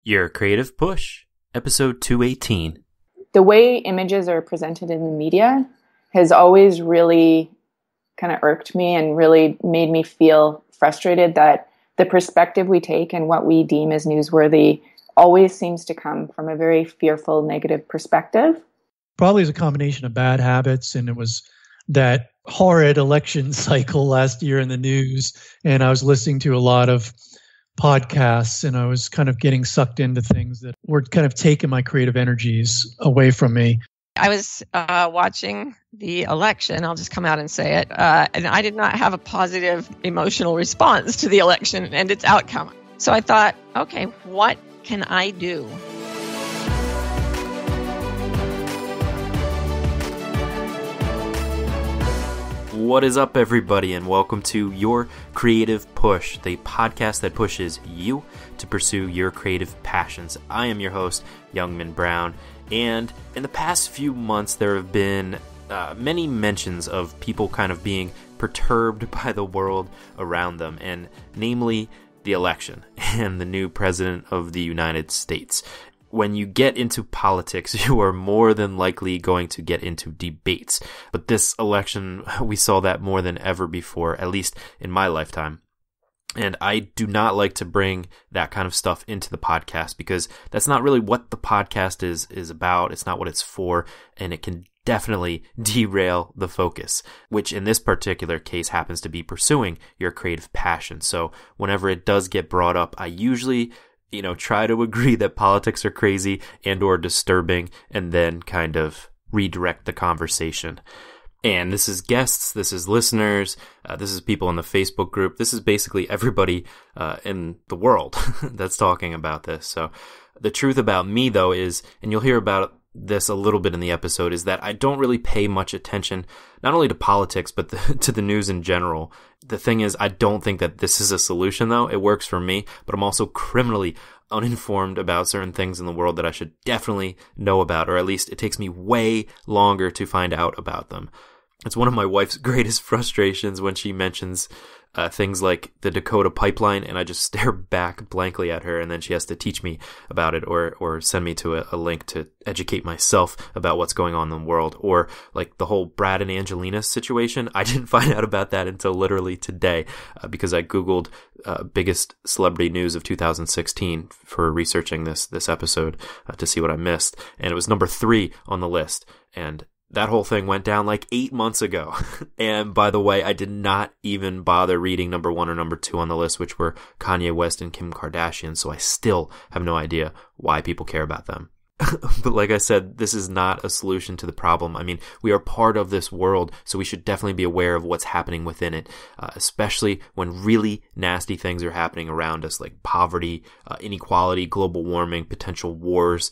Your Creative Push, episode 218. The way images are presented in the media has always really kind of irked me and really made me feel frustrated that the perspective we take and what we deem as newsworthy always seems to come from a very fearful, negative perspective. Probably is a combination of bad habits, and it was that horrid election cycle last year in the news, and I was listening to a lot of podcasts, and I was kind of getting sucked into things that were kind of taking my creative energies away from me. I was watching the election, I'll just come out and say it, and I did not have a positive emotional response to the election and its outcome. So I thought, okay, what can I do? What is up, everybody, and welcome to Your Creative Push, the podcast that pushes you to pursue your creative passions. I am your host, Youngman Brown, and in the past few months, there have been many mentions of people kind of being perturbed by the world around them, and namely the election and the new president of the United States. When you get into politics, you are more than likely going to get into debates. But this election, we saw that more than ever before, at least in my lifetime. And I do not like to bring that kind of stuff into the podcast because that's not really what the podcast is about. It's not what it's for, and it can definitely derail the focus, which in this particular case happens to be pursuing your creative passion. So whenever it does get brought up, I usually try to agree that politics are crazy and or disturbing, and then kind of redirect the conversation. And this is guests, this is listeners, this is people in the Facebook group, this is basically everybody in the world that's talking about this. So the truth about me, though, is, and you'll hear about this a little bit in the episode, is that I don't really pay much attention, not only to politics, but to the news in general. The thing is, I don't think that this is a solution, though. It works for me, but I'm also criminally uninformed about certain things in the world that I should definitely know about, or at least it takes me way longer to find out about them. It's one of my wife's greatest frustrations when she mentions things like the Dakota pipeline, and I just stare back blankly at her, and then she has to teach me about it or send me to a link to educate myself about what's going on in the world. Or like the whole Brad and Angelina situation. I didn't find out about that until literally today because I Googled biggest celebrity news of 2016 for researching this episode to see what I missed. And it was number 3 on the list. And that whole thing went down like 8 months ago. And by the way, I did not even bother reading number 1 or number 2 on the list, which were Kanye West and Kim Kardashian. So I still have no idea why people care about them. But like I said, this is not a solution to the problem. I mean, we are part of this world, so we should definitely be aware of what's happening within it, especially when really nasty things are happening around us, like poverty, inequality, global warming, potential wars,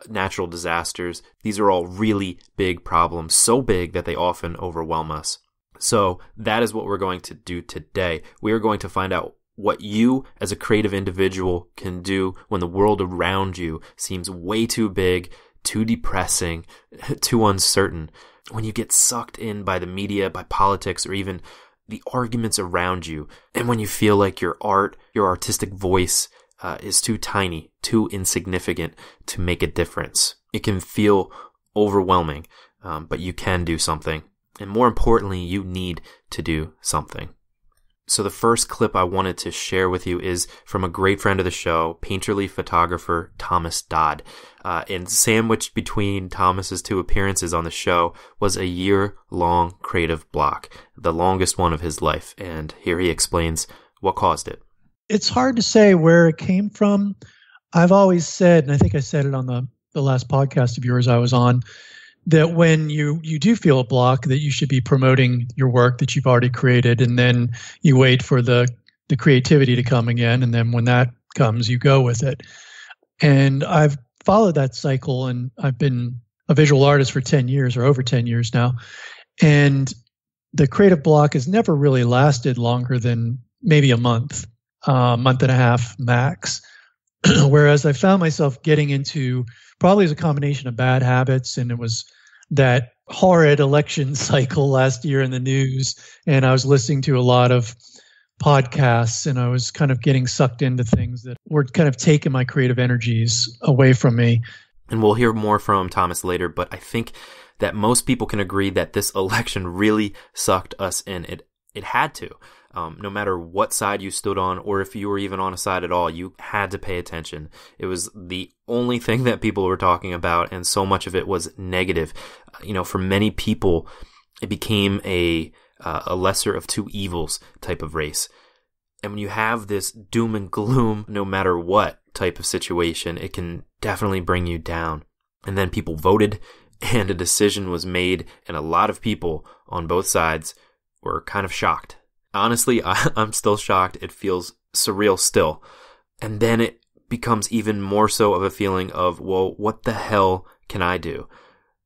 natural disasters. These are all really big problems, so big that they often overwhelm us. So that is what we're going to do today. We are going to find out what you as a creative individual can do when the world around you seems way too big, too depressing, too uncertain. When you get sucked in by the media, by politics, or even the arguments around you, and when you feel like your art, your artistic voice is too tiny, too insignificant to make a difference. It can feel overwhelming, but you can do something. And more importantly, you need to do something. So the first clip I wanted to share with you is from a great friend of the show, painterly photographer Thomas Dodd. And sandwiched between Thomas's 2 appearances on the show was a year-long creative block, the longest one of his life. And here he explains what caused it. It's hard to say where it came from. I've always said, and I think I said it on the last podcast of yours I was on, that when you do feel a block, that you should be promoting your work that you've already created, and then you wait for the creativity to come again, and then when that comes, you go with it. And I've followed that cycle, and I've been a visual artist for 10 years or over 10 years now. And the creative block has never really lasted longer than maybe a month and a half max. Whereas I found myself getting into, probably as a combination of bad habits, and it was that horrid election cycle last year in the news, and I was listening to a lot of podcasts, and I was kind of getting sucked into things that were kind of taking my creative energies away from me. And we'll hear more from Thomas later, but I think that most people can agree that this election really sucked us in. It had to. No matter what side you stood on, or if you were even on a side at all, you had to pay attention. It was the only thing that people were talking about, and so much of it was negative. For many people, it became a lesser of two evils type of race. And when you have this doom and gloom, no matter what type of situation, it can definitely bring you down. And then people voted, and a decision was made, and a lot of people on both sides were kind of shocked. Honestly, I'm still shocked. It feels surreal still. And then it becomes even more so of a feeling of, well, what the hell can I do?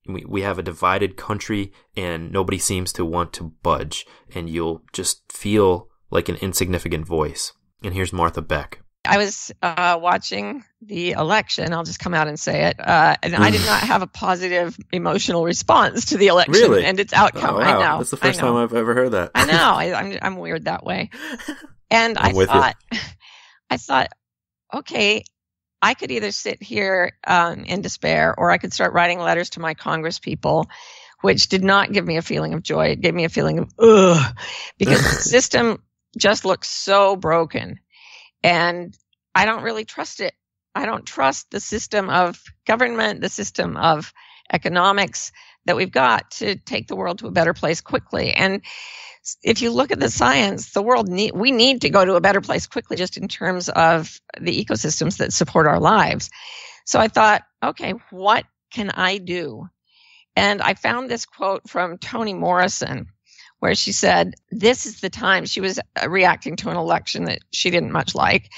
We have a divided country, and nobody seems to want to budge, and you'll just feel like an insignificant voice. And here's Martha Beck. I was watching the election. I'll just come out and say it. And I did not have a positive emotional response to the election and its outcome. Oh, wow. I know. That's the first time I've ever heard that. I know. I'm weird that way. And I thought, okay, I could either sit here in despair, or I could start writing letters to my Congress people, which did not give me a feeling of joy. It gave me a feeling of ugh, because the system just looks so broken. And I don't really trust it. I don't trust the system of government, the system of economics that we've got to take the world to a better place quickly. And if you look at the science, we need to go to a better place quickly, just in terms of the ecosystems that support our lives. So I thought, okay, what can I do? And I found this quote from Toni Morrison, where she said, this is the time. She was reacting to an election that she didn't much like.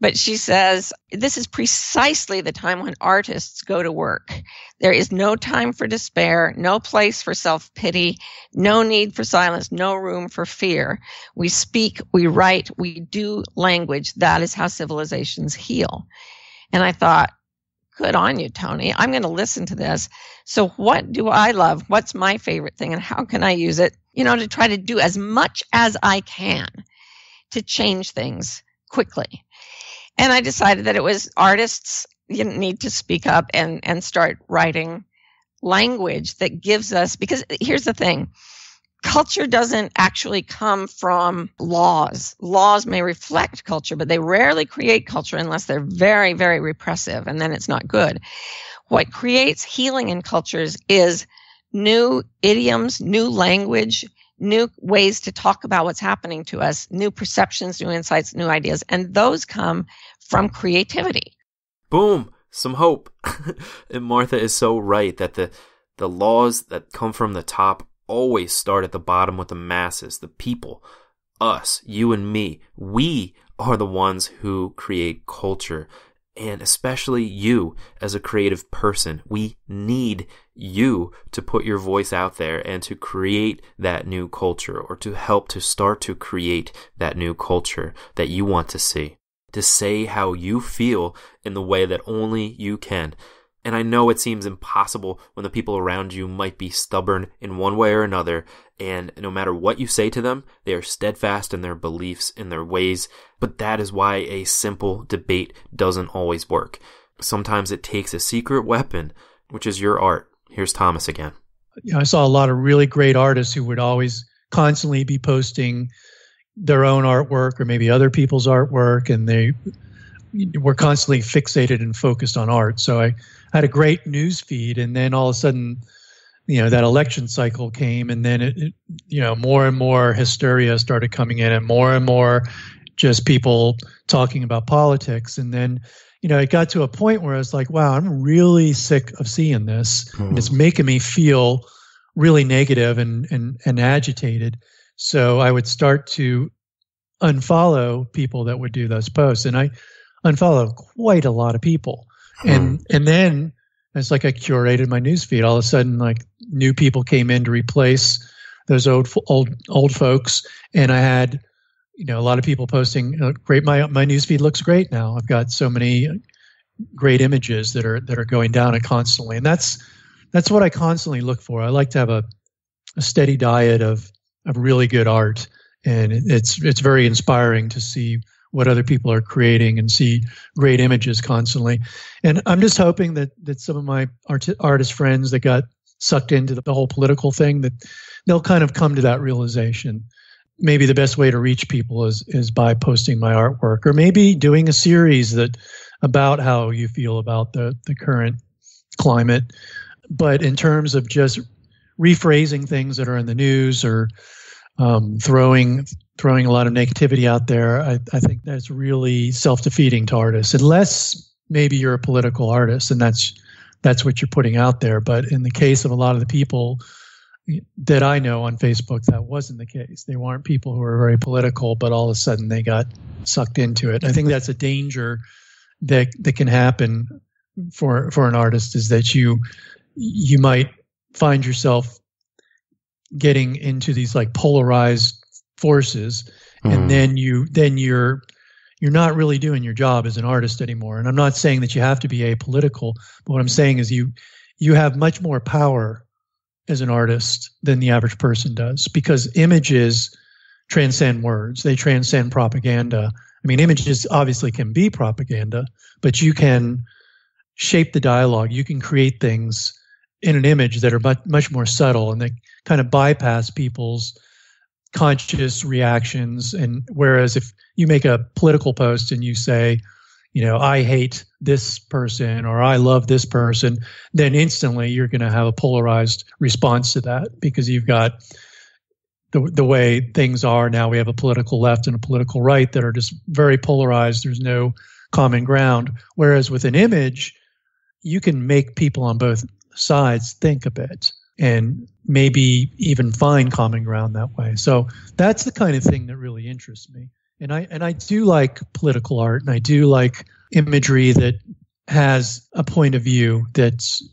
But she says, this is precisely the time when artists go to work. There is no time for despair, no place for self-pity, no need for silence, no room for fear. We speak, we write, we do language. That is how civilizations heal. And I thought, good on you, Toni. I'm going to listen to this. So what do I love? What's my favorite thing? And how can I use it, to try to do as much as I can to change things quickly? And I decided that it was artists need to speak up and start writing language that gives us, because here's the thing. Culture doesn't actually come from laws. Laws may reflect culture, but they rarely create culture unless they're very, very repressive, and then it's not good. What creates healing in cultures is new idioms, new language, new ways to talk about what's happening to us, new perceptions, new insights, new ideas, and those come from creativity. Boom! Some hope. And Martha is so right that the laws that come from the top always start at the bottom with the masses, the people, us, you and me. We are the ones who create culture, and especially you as a creative person. We need you to put your voice out there and to create that new culture, or to help to start to create that new culture that you want to see, to say how you feel in the way that only you can. And I know it seems impossible when the people around you might be stubborn in one way or another, and no matter what you say to them, they are steadfast in their beliefs, in their ways. But that is why a simple debate doesn't always work. Sometimes it takes a secret weapon, which is your art. Here's Thomas again. I saw a lot of really great artists who would always constantly be posting their own artwork or maybe other people's artwork, and they were constantly fixated and focused on art. So I had a great news feed, and then all of a sudden, that election cycle came, and then it more and more hysteria started coming in, and more just people talking about politics. And then, it got to a point where I was like, wow, I'm really sick of seeing this. And it's making me feel really negative and agitated. So I would start to unfollow people that would do those posts, and I unfollowed quite a lot of people. And then it's like I curated my newsfeed. All of a sudden, like, new people came in to replace those old folks, and I had a lot of people posting, great, my newsfeed looks great now. I've got so many great images that are going down it constantly, and that's what I constantly look for. I like to have a steady diet of really good art, And it's very inspiring to see what other people are creating and see great images constantly. And I'm just hoping that some of my artist friends that got sucked into the whole political thing, that they'll kind of come to that realization. Maybe the best way to reach people is by posting my artwork, or maybe doing a series about how you feel about the current climate. But in terms of just rephrasing things that are in the news, or throwing a lot of negativity out there, I think that's really self-defeating to artists, unless maybe you're a political artist and that's what you're putting out there. But in the case of a lot of the people that I know on Facebook, that wasn't the case. They weren't people who were very political, but all of a sudden they got sucked into it. I think that's a danger that can happen for an artist, is that you might find yourself getting into these like polarized forces, and then you're not really doing your job as an artist anymore. And I'm not saying that you have to be apolitical, but what I'm saying is you have much more power as an artist than the average person does, because images transcend words. They transcend propaganda. I mean, images obviously can be propaganda, but you can shape the dialogue. You can create things in an image that are much more subtle, and they kind of bypass people's conscious reactions. And whereas if you make a political post and you say, I hate this person or I love this person, then instantly you're going to have a polarized response to that, because you've got the way things are now. We have a political left and a political right that are just very polarized. There's no common ground. Whereas with an image, you can make people on both sides think a bit and maybe even find common ground that way. So that's the kind of thing that really interests me. And I do like political art, and I do like imagery that has a point of view that's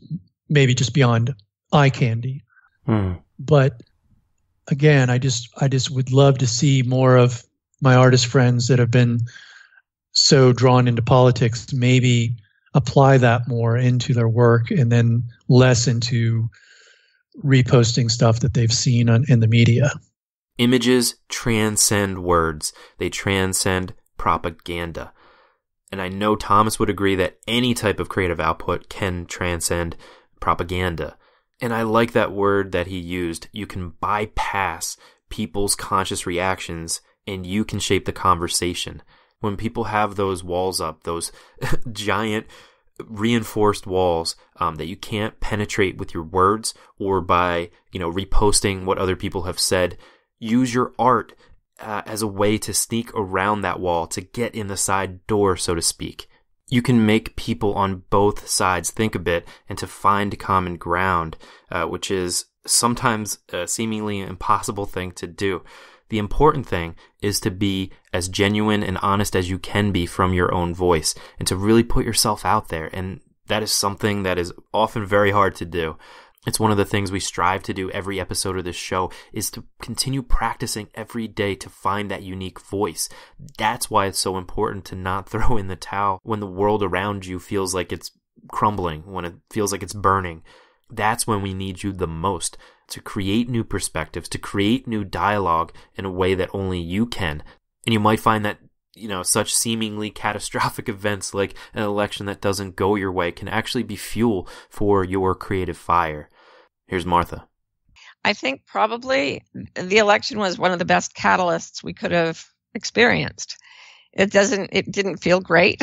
maybe just beyond eye candy. But again, I just would love to see more of my artist friends that have been so drawn into politics maybe apply that more into their work, and then less into reposting stuff that they've seen in the media. Images transcend words. They transcend propaganda. And I know Thomas would agree that any type of creative output can transcend propaganda. And I like that word that he used. You can bypass people's conscious reactions and you can shape the conversation. When people have those walls up, those giant reinforced walls that you can't penetrate with your words or by, reposting what other people have said, use your art as a way to sneak around that wall, to get in the side door, so to speak. You can make people on both sides think a bit and to find common ground, which is sometimes a seemingly impossible thing to do. The important thing is to be as genuine and honest as you can be from your own voice, and to really put yourself out there. And that is something that is often very hard to do. It's one of the things we strive to do every episode of this show, is to continue practicing every day to find that unique voice. That's why it's so important to not throw in the towel when the world around you feels like it's crumbling, when it feels like it's burning. That's when we need you the most, to create new perspectives, to create new dialogue in a way that only you can. And you might find that, such seemingly catastrophic events like an election that doesn't go your way can actually be fuel for your creative fire. Here's Martha. I think probably the election was one of the best catalysts we could have experienced. It didn't feel great,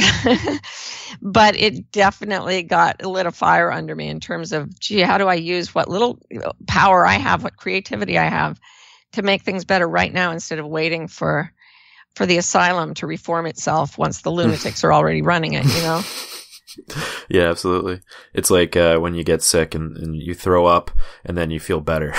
but it definitely lit a fire under me in terms of, how do I use what little power I have, what creativity I have to make things better right now, instead of waiting for the asylum to reform itself once the lunatics are already running it, Yeah, absolutely. It's like when you get sick and you throw up and then you feel better.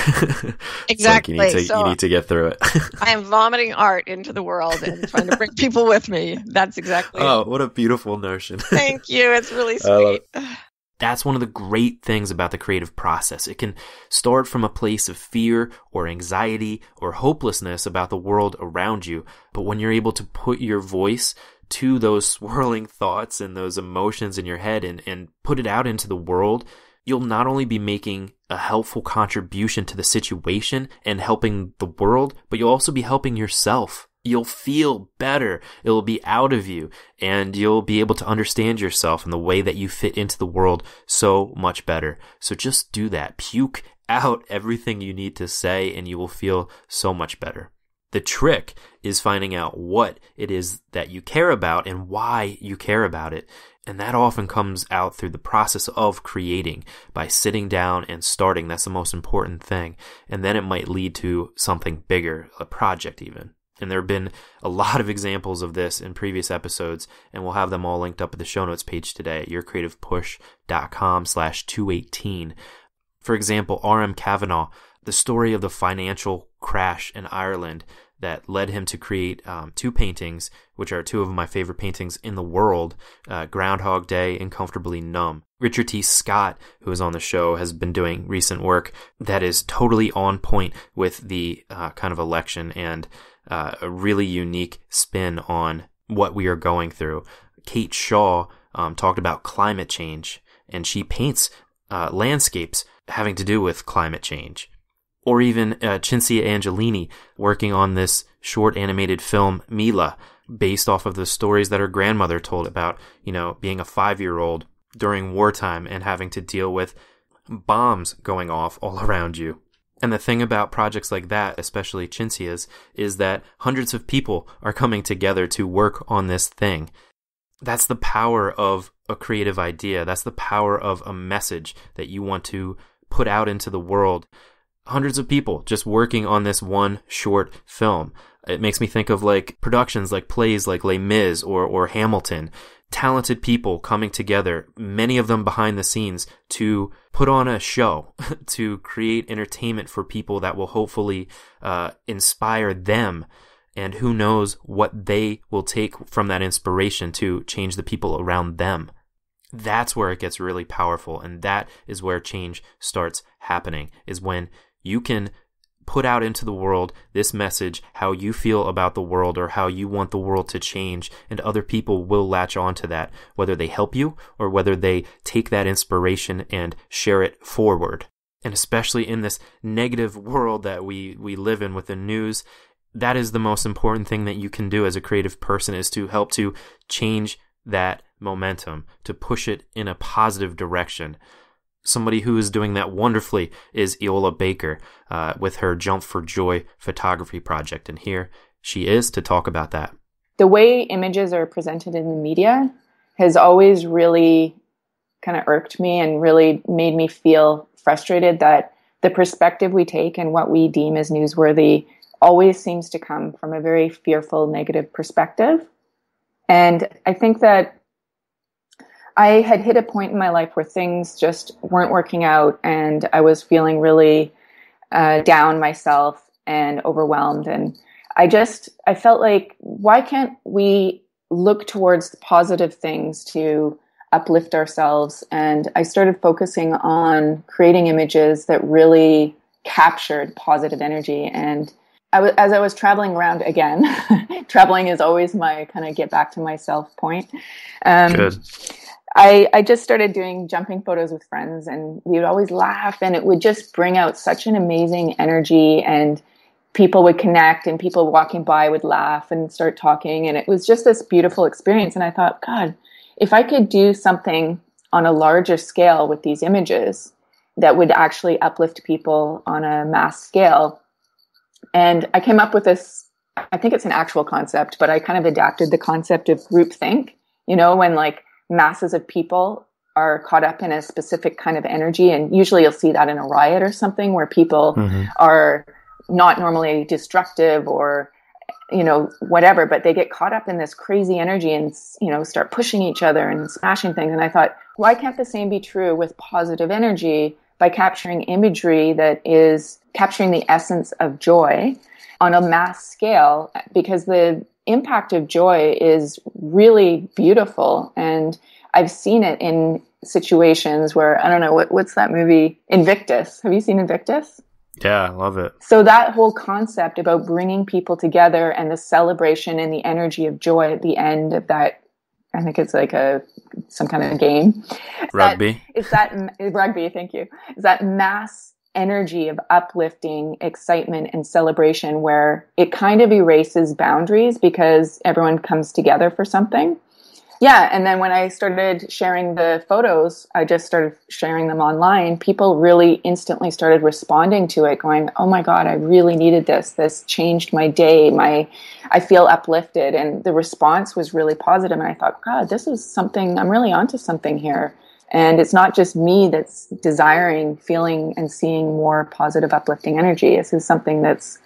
Exactly. Like you need to get through it. I am vomiting art into the world and trying to bring people with me. That's exactly it. What a beautiful notion. Thank you. It's really sweet. That's one of the great things about the creative process. It can start from a place of fear or anxiety or hopelessness about the world around you. But when you're able to put your voice to those swirling thoughts and those emotions in your head and put it out into the world, you'll not only be making a helpful contribution to the situation and helping the world, but you'll also be helping yourself. You'll feel better. It will be out of you, and you'll be able to understand yourself and the way that you fit into the world so much better. So just do that. Puke out everything you need to say, and you will feel so much better. The trick is finding out what it is that you care about and why you care about it. And that often comes out through the process of creating, by sitting down and starting. That's the most important thing. And then it might lead to something bigger, a project even. And there have been a lot of examples of this in previous episodes, and we'll have them all linked up at the show notes page today at yourcreativepush.com/218. For example, R.M. Kavanagh, the story of the financial crash in Ireland that led him to create two paintings, which are two of my favorite paintings in the world, Groundhog Day and Comfortably Numb. Richard T. Scott, who is on the show, has been doing recent work that is totally on point with the kind of election and a really unique spin on what we are going through. Kate Shaw talked about climate change, and she paints landscapes having to do with climate change. Or even Cinzia Angelini working on this short animated film, Mila, based off of the stories that her grandmother told about, being a 5-year-old during wartime and having to deal with bombs going off all around you. And the thing about projects like that, especially Cinzia's, is that hundreds of people are coming together to work on this thing. That's the power of a creative idea. That's the power of a message that you want to put out into the world. Hundreds of people just working on this one short film. It makes me think of like productions like plays like Les Mis or Hamilton. Talented people coming together, many of them behind the scenes, to put on a show, to create entertainment for people that will hopefully inspire them. And who knows what they will take from that inspiration to change the people around them. That's where it gets really powerful. And that is where change starts happening, is when you can put out into the world this message, how you feel about the world or how you want the world to change, and other people will latch on to that, whether they help you or whether they take that inspiration and share it forward. And especially in this negative world that we live in with the news, that is the most important thing that you can do as a creative person, is to help to change that momentum, to push it in a positive direction. Somebody who is doing that wonderfully is Eola Baker with her Jump for Joy photography project. And here she is to talk about that. The way images are presented in the media has always really kind of irked me and really made me feel frustrated that the perspective we take and what we deem as newsworthy always seems to come from a very fearful, negative perspective. And I think that I had hit a point in my life where things just weren't working out, and I was feeling really down myself and overwhelmed. And I felt like, why can't we look towards the positive things to uplift ourselves? And I started focusing on creating images that really captured positive energy. And as I was traveling around again, traveling is always my kind of get back to myself point. Good. I just started doing jumping photos with friends, and we would always laugh, and it would just bring out such an amazing energy, and people would connect, and people walking by would laugh and start talking. And it was just this beautiful experience. And I thought, God, if I could do something on a larger scale with these images that would actually uplift people on a mass scale. And I came up with this, I think it's an actual concept, but I kind of adapted the concept of groupthink, when like masses of people are caught up in a specific kind of energy. And usually you'll see that in a riot or something where people are not normally destructive or, whatever, but they get caught up in this crazy energy and, start pushing each other and smashing things. And I thought, why can't the same be true with positive energy by capturing imagery that is capturing the essence of joy on a mass scale? Because the impact of joy is really beautiful. And I've seen it in situations where, I don't know, what's that movie? Invictus. Have you seen Invictus? Yeah, I love it. So that whole concept about bringing people together and the celebration and the energy of joy at the end of that, I think it's like a some kind of game. Rugby. It's that rugby. Thank you. It's that mass energy of uplifting, excitement, and celebration where it kind of erases boundaries because everyone comes together for something. Yeah, and then when I started sharing the photos, I just started sharing them online. People really instantly started responding to it, going, "Oh my God, I really needed this. This changed my day. I feel uplifted." And the response was really positive. And I thought, God, this is something, I'm really onto something here. And it's not just me that's desiring, feeling, and seeing more positive, uplifting energy. This is something that's,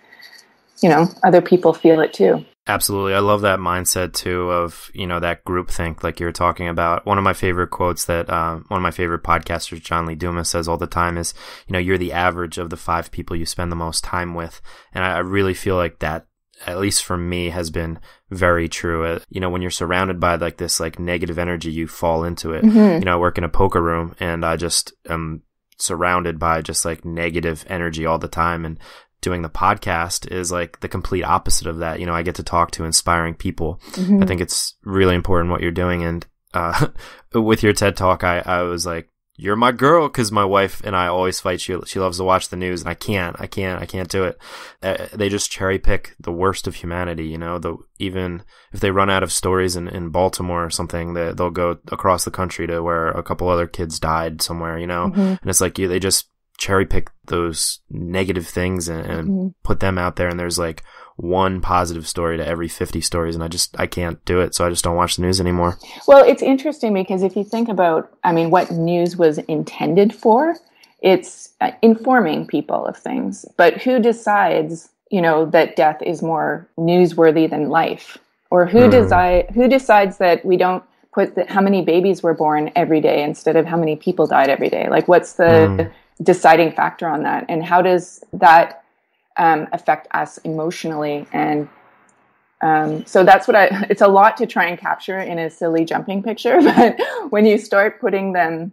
other people feel it too. Absolutely. I love that mindset too of, that groupthink like you were talking about. One of my favorite quotes that one of my favorite podcasters, John Lee Dumas, says all the time is, you're the average of the 5 people you spend the most time with. And I really feel like that, at least for me, has been very true. When you're surrounded by like this like negative energy, you fall into it. Mm-hmm. I work in a poker room and I just am surrounded by just like negative energy all the time. And doing the podcast is like the complete opposite of that. I get to talk to inspiring people. Mm-hmm. I think it's really important what you're doing. And with your TED Talk, I was like, you're my girl, because my wife and I always fight. She loves to watch the news, and I can't do it. They just cherry pick the worst of humanity. Even if they run out of stories in Baltimore or something, they'll go across the country to where a couple other kids died somewhere. Mm-hmm. And it's like they just cherry pick those negative things and mm-hmm. put them out there. And there's like one positive story to every 50 stories. And I can't do it. So I just don't watch the news anymore. Well, it's interesting because if you think about, what news was intended for, it's informing people of things. But who decides, that death is more newsworthy than life? Or who decides that we don't put how many babies were born every day instead of how many people died every day? Like, what's the deciding factor on that, and how does that affect us emotionally? And so that's what it's a lot to try and capture in a silly jumping picture, but when you start putting them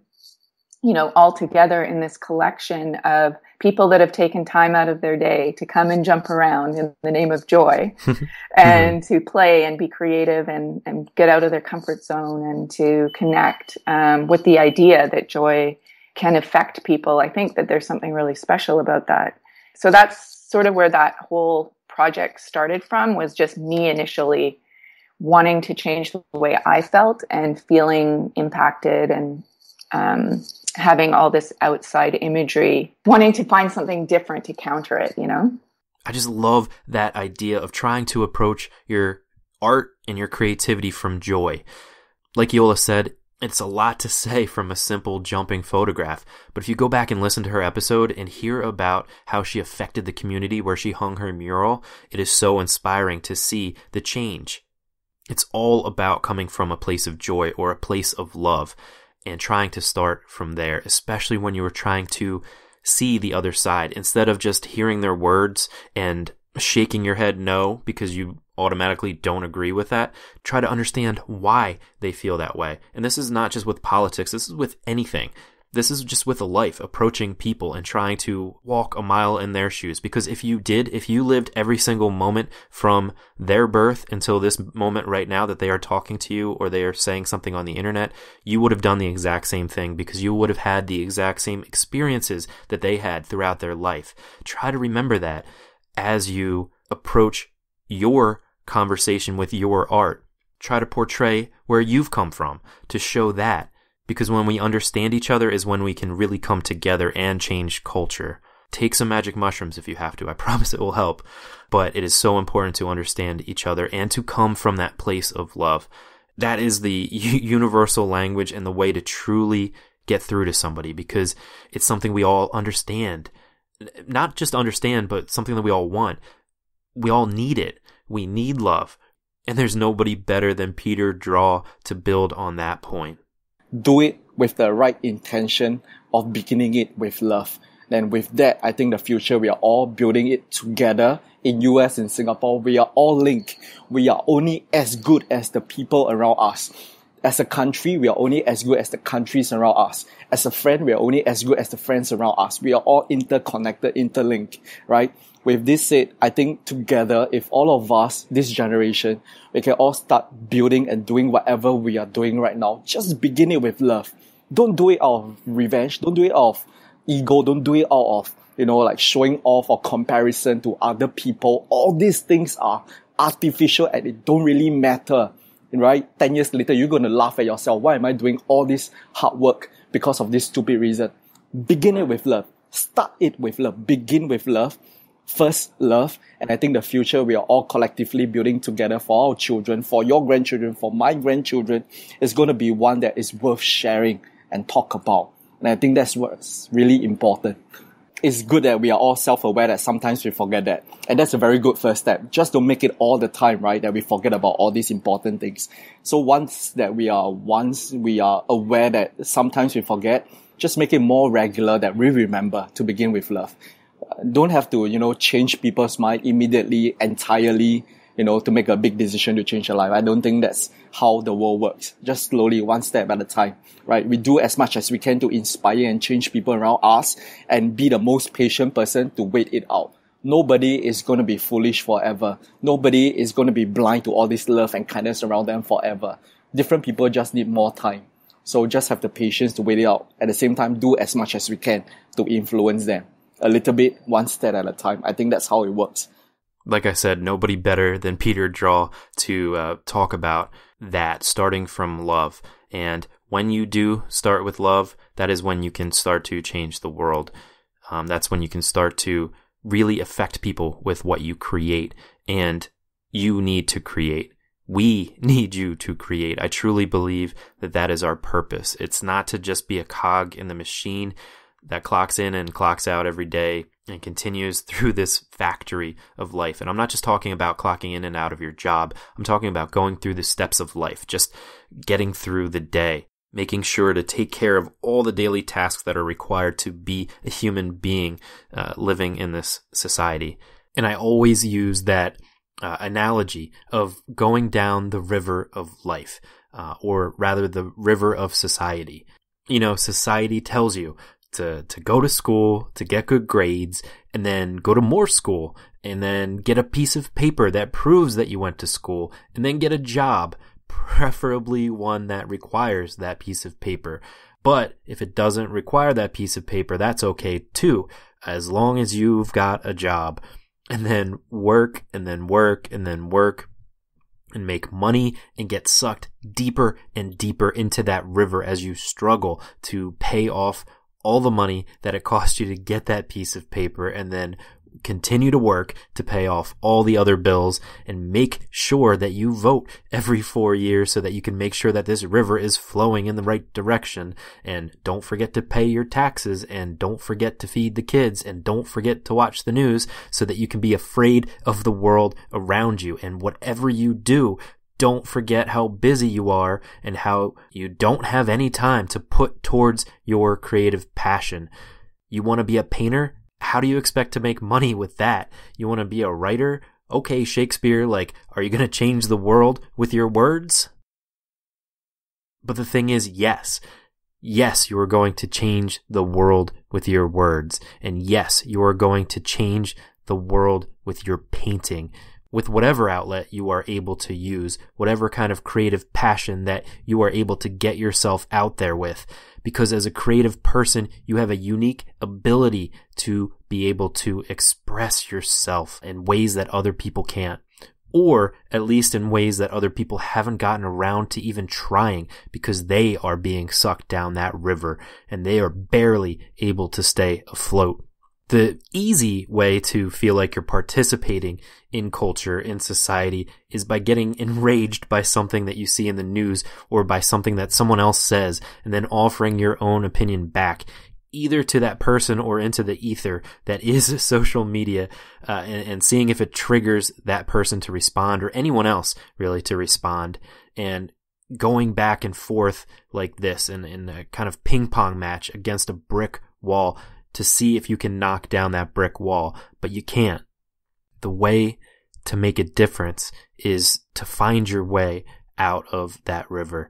all together in this collection of people that have taken time out of their day to come and jump around in the name of joy and to play and be creative and get out of their comfort zone and to connect with the idea that joy can affect people, I think that there's something really special about that. So that's sort of where that whole project started from, was just me initially wanting to change the way I felt and feeling impacted and having all this outside imagery, wanting to find something different to counter it, I just love that idea of trying to approach your art and your creativity from joy. Like Yola said, it's a lot to say from a simple jumping photograph, but if you go back and listen to her episode and hear about how she affected the community where she hung her mural, it is so inspiring to see the change. It's all about coming from a place of joy or a place of love and trying to start from there, especially when you were trying to see the other side instead of just hearing their words and shaking your head no because you automatically don't agree with that. Try to understand why they feel that way. And this is not just with politics, this is with anything. This is just with a life, approaching people and trying to walk a mile in their shoes. Because if you lived every single moment from their birth until this moment right now that they are talking to you or they are saying something on the internet, you would have done the exact same thing because you would have had the exact same experiences that they had throughout their life. Try to remember that as you approach your conversation with your art. Try to portray where you've come from to show that. Because when we understand each other is when we can really come together and change culture. Take some magic mushrooms if you have to. I promise it will help. But it is so important to understand each other and to come from that place of love. That is the universal language and the way to truly get through to somebody, because it's something we all understand. Not just understand, but something that we all want. We all need it. We need love. And there's nobody better than Peter Draw to build on that point. Do it with the right intention of beginning it with love. Then with that, I think the future, we are all building it together. In US and Singapore, we are all linked. We are only as good as the people around us. As a country, we are only as good as the countries around us. As a friend, we are only as good as the friends around us. We are all interconnected, interlinked, right? With this said, I think together, if all of us, this generation, we can all start building and doing whatever we are doing right now. Just begin it with love. Don't do it out of revenge. Don't do it out of ego. Don't do it out of, like showing off or comparison to other people. All these things are artificial and it don't really matter. Right? 10 years later, you're going to laugh at yourself. Why am I doing all this hard work because of this stupid reason? Begin it with love. Start it with love. Begin with love. First, love. And I think the future we are all collectively building together for our children, for your grandchildren, for my grandchildren, is going to be one that is worth sharing and talk about. And I think that's what's really important. It's good that we are all self-aware that sometimes we forget that. And that's a very good first step. Just don't make it all the time, right? That we forget about all these important things. So once we are aware that sometimes we forget, just make it more regular that we remember to begin with love. Don't have to, change people's mind immediately, entirely, to make a big decision to change your life. I don't think that's how the world works. Just slowly, one step at a time, right? We do as much as we can to inspire and change people around us and be the most patient person to wait it out. Nobody is going to be foolish forever. Nobody is going to be blind to all this love and kindness around them forever. Different people just need more time. So just have the patience to wait it out. At the same time, do as much as we can to influence them. A little bit, one step at a time. I think that's how it works. Like I said, nobody better than Peter Draw to talk about that, starting from love. And when you do start with love, that is when you can start to change the world. That's when you can start to really affect people with what you create. And you need to create. We need you to create. I truly believe that that is our purpose. It's not to just be a cog in the machine that clocks in and clocks out every day and continues through this factory of life. And I'm not just talking about clocking in and out of your job. I'm talking about going through the steps of life, just getting through the day, making sure to take care of all the daily tasks that are required to be a human being living in this society. And I always use that analogy of going down the river of life, or rather the river of society. Society tells you to go to school, to get good grades, and then go to more school, and then get a piece of paper that proves that you went to school, and then get a job, preferably one that requires that piece of paper. But if it doesn't require that piece of paper, that's okay too, as long as you've got a job. And then work, and then work, and then work, and make money and get sucked deeper and deeper into that river as you struggle to pay off all the money that it cost you to get that piece of paper, and then continue to work to pay off all the other bills and make sure that you vote every 4 years so that you can make sure that this river is flowing in the right direction. And don't forget to pay your taxes, and don't forget to feed the kids, and don't forget to watch the news so that you can be afraid of the world around you. And whatever you do, don't forget how busy you are and how you don't have any time to put towards your creative passion. You want to be a painter? How do you expect to make money with that? You want to be a writer? Okay, Shakespeare, are you going to change the world with your words? But the thing is, yes, you are going to change the world with your words. And yes, you are going to change the world with your painting. With whatever outlet you are able to use, whatever kind of creative passion that you are able to get yourself out there with. Because as a creative person, you have a unique ability to be able to express yourself in ways that other people can't. Or at least in ways that other people haven't gotten around to even trying, because they are being sucked down that river and they are barely able to stay afloat. The easy way to feel like you're participating in culture, in society, is by getting enraged by something that you see in the news or by something that someone else says, and then offering your own opinion back, either to that person or into the ether that is social media, and seeing if it triggers that person to respond, or anyone else really to respond, and going back and forth like this in a kind of ping pong match against a brick wall, to see if you can knock down that brick wall, but you can't. The way to make a difference is to find your way out of that river.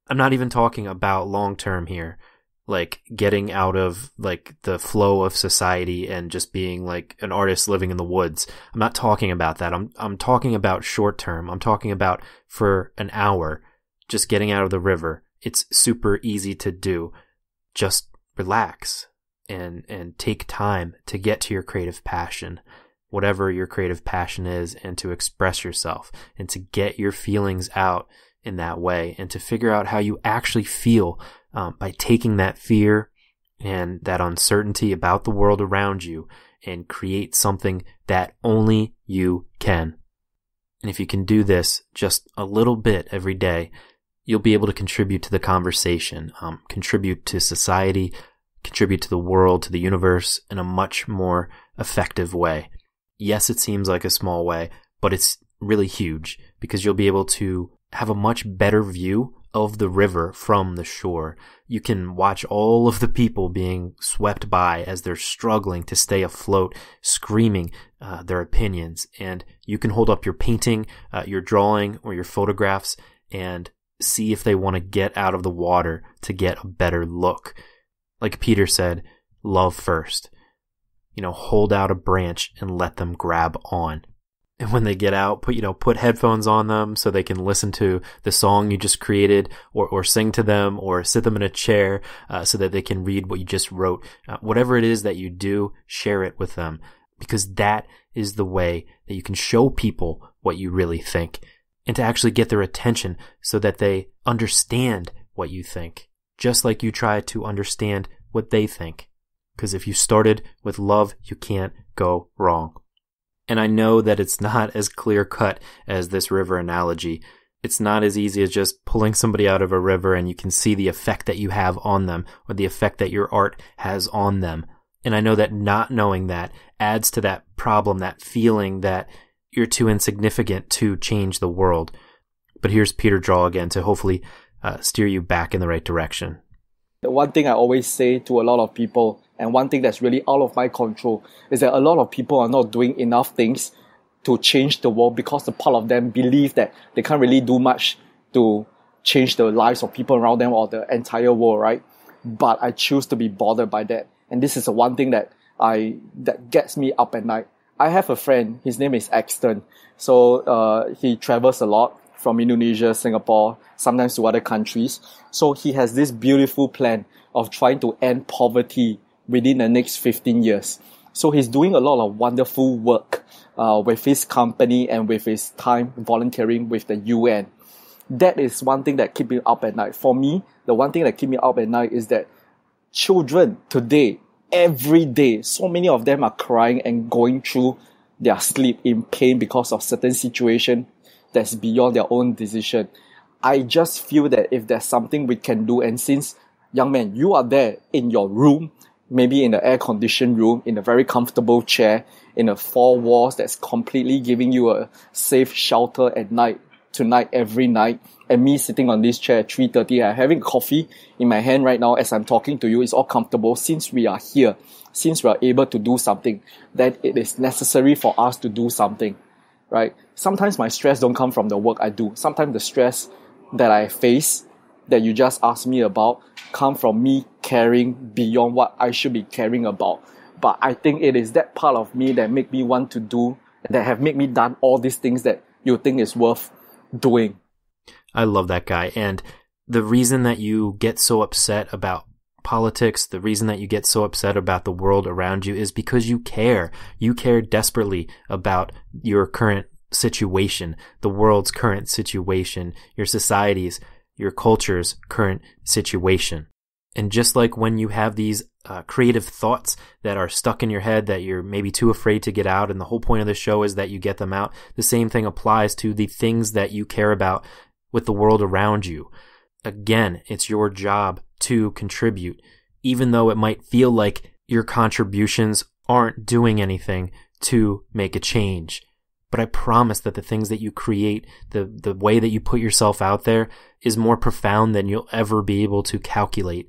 I'm not even talking about long term here, like getting out of like the flow of society and just being like an artist living in the woods. I'm not talking about that. I'm talking about short term. I'm talking about for an hour, just getting out of the river. It's super easy to do. Just relax and take time to get to your creative passion, whatever your creative passion is, and to express yourself and to get your feelings out in that way, and to figure out how you actually feel by taking that fear and that uncertainty about the world around you and create something that only you can. And if you can do this just a little bit every day, you'll be able to contribute to the conversation, contribute to society, contribute to the world, to the universe in a much more effective way. Yes, it seems like a small way, but it's really huge, because you'll be able to have a much better view of the river from the shore. You can watch all of the people being swept by as they're struggling to stay afloat, screaming their opinions. And you can hold up your painting, your drawing, or your photographs and see if they want to get out of the water to get a better look. Like Peter said, love first. Hold out a branch and let them grab on. And when they get out, put headphones on them so they can listen to the song you just created, or sing to them, or sit them in a chair so that they can read what you just wrote. Whatever it is that you do, share it with them, because that is the way that you can show people what you really think, and to actually get their attention so that they understand what you think, just like you try to understand what they think. Because if you started with love, you can't go wrong. And I know that it's not as clear-cut as this river analogy. It's not as easy as just pulling somebody out of a river and you can see the effect that you have on them, or the effect that your art has on them. And I know that not knowing that adds to that problem, that feeling that you're too insignificant to change the world. But here's Peter Draw again to hopefully steer you back in the right direction. The one thing I always say to a lot of people, and one thing that's really out of my control, is that a lot of people are not doing enough things to change the world because a part of them believe that they can't really do much to change the lives of people around them or the entire world, right? But I choose to be bothered by that. And this is the one thing that gets me up at night. I have a friend, his name is Axton. So he travels a lot from Indonesia, Singapore, sometimes to other countries. So he has this beautiful plan of trying to end poverty within the next 15 years. So he's doing a lot of wonderful work with his company and with his time volunteering with the UN. That is one thing that keeps me up at night. For me, the one thing that keeps me up at night is that children today, every day, so many of them are crying and going through their sleep in pain because of certain situation that's beyond their own decision. I just feel that if there's something we can do, and since, young man, you are there in your room, maybe in the air-conditioned room, in a very comfortable chair, in a four walls that's completely giving you a safe shelter at night, tonight, every night, and me sitting on this chair at 3:30, I'm having coffee in my hand right now as I'm talking to you, it's all comfortable. Since we are here, since we are able to do something, that it is necessary for us to do something, right? Sometimes my stress don't come from the work I do. Sometimes the stress that I face, that you just asked me about, come from me caring beyond what I should be caring about. But I think it is that part of me that make me want to do, that have made me done all these things that you think is worth doing. I love that guy. And the reason that you get so upset about politics, the reason that you get so upset about the world around you, is because you care. You care desperately about your current situation, the world's current situation, your society's, your culture's current situation. And just like when you have these creative thoughts that are stuck in your head that you're maybe too afraid to get out, and the whole point of the show is that you get them out, the same thing applies to the things that you care about with the world around you. Again, it's your job to contribute, even though it might feel like your contributions aren't doing anything to make a change. But I promise that the things that you create, the way that you put yourself out there, is more profound than you'll ever be able to calculate.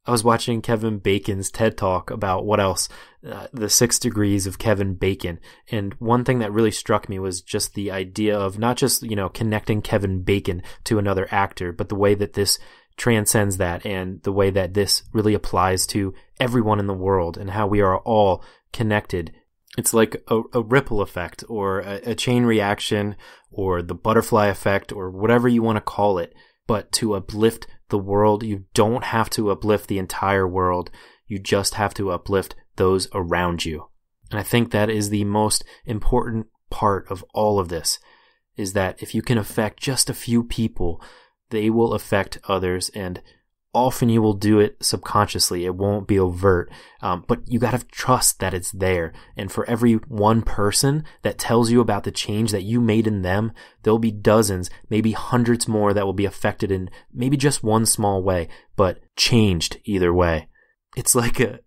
I was watching Kevin Bacon's TED Talk about what else? The 6 degrees of Kevin Bacon. And one thing that really struck me was just the idea of not just, connecting Kevin Bacon to another actor, but the way that this transcends that and the way that this really applies to everyone in the world and how we are all connected. It's like a ripple effect or a chain reaction or the butterfly effect or whatever you want to call it. But to uplift the world, you don't have to uplift the entire world. You just have to uplift those around you. And I think that is the most important part of all of this, is that if you can affect just a few people, they will affect others, and often you will do it subconsciously. It won't be overt, but you got to trust that it's there. And for every one person that tells you about the change that you made in them, there'll be dozens, maybe hundreds more that will be affected in maybe just one small way, but changed either way. It's like a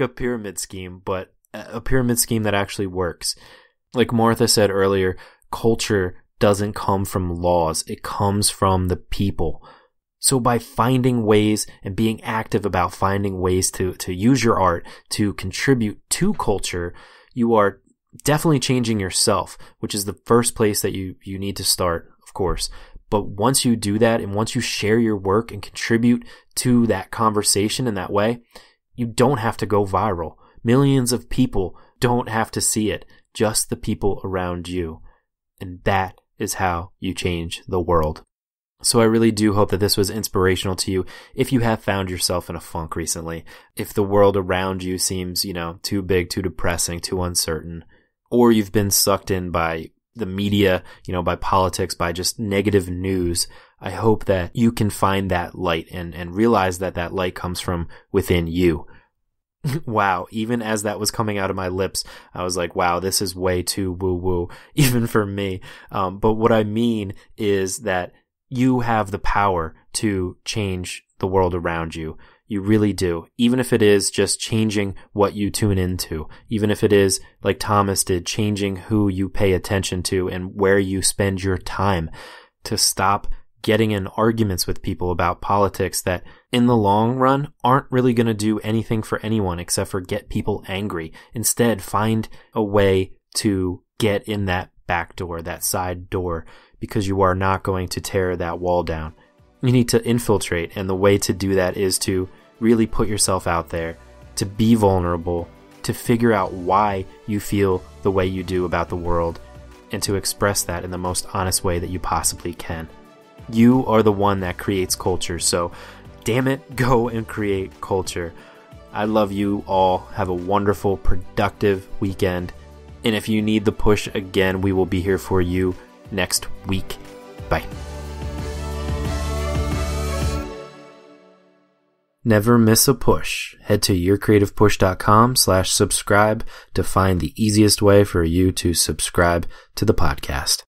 pyramid scheme, but a pyramid scheme that actually works. Like Martha said earlier, culture doesn't come from laws. It comes from the people. So by finding ways and being active about finding ways to use your art to contribute to culture, you are definitely changing yourself, which is the first place that you need to start, of course. But once you do that and once you share your work and contribute to that conversation in that way, you don't have to go viral. Millions of people don't have to see it, just the people around you. And that is how you change the world. So I really do hope that this was inspirational to you if you have found yourself in a funk recently. If the world around you seems, too big, too depressing, too uncertain, or you've been sucked in by the media, by politics, by just negative news, I hope that you can find that light and realize that that light comes from within you. Wow, even as that was coming out of my lips, I was like, wow, this is way too woo-woo, even for me. But what I mean is that you have the power to change the world around you. You really do. Even if it is just changing what you tune into, even if it is, like Thomas did, changing who you pay attention to and where you spend your time, to stop getting in arguments with people about politics that in the long run aren't really going to do anything for anyone except for get people angry. Instead, find a way to get in that back door, that side door, because you are not going to tear that wall down. You need to infiltrate, and the way to do that is to really put yourself out there, to be vulnerable, to figure out why you feel the way you do about the world, and to express that in the most honest way that you possibly can. You are the one that creates culture, so damn it, go and create culture. I love you all. Have a wonderful, productive weekend. And if you need the push again, we will be here for you next week. Bye. Never miss a push. Head to yourcreativepush.com/subscribe to find the easiest way for you to subscribe to the podcast.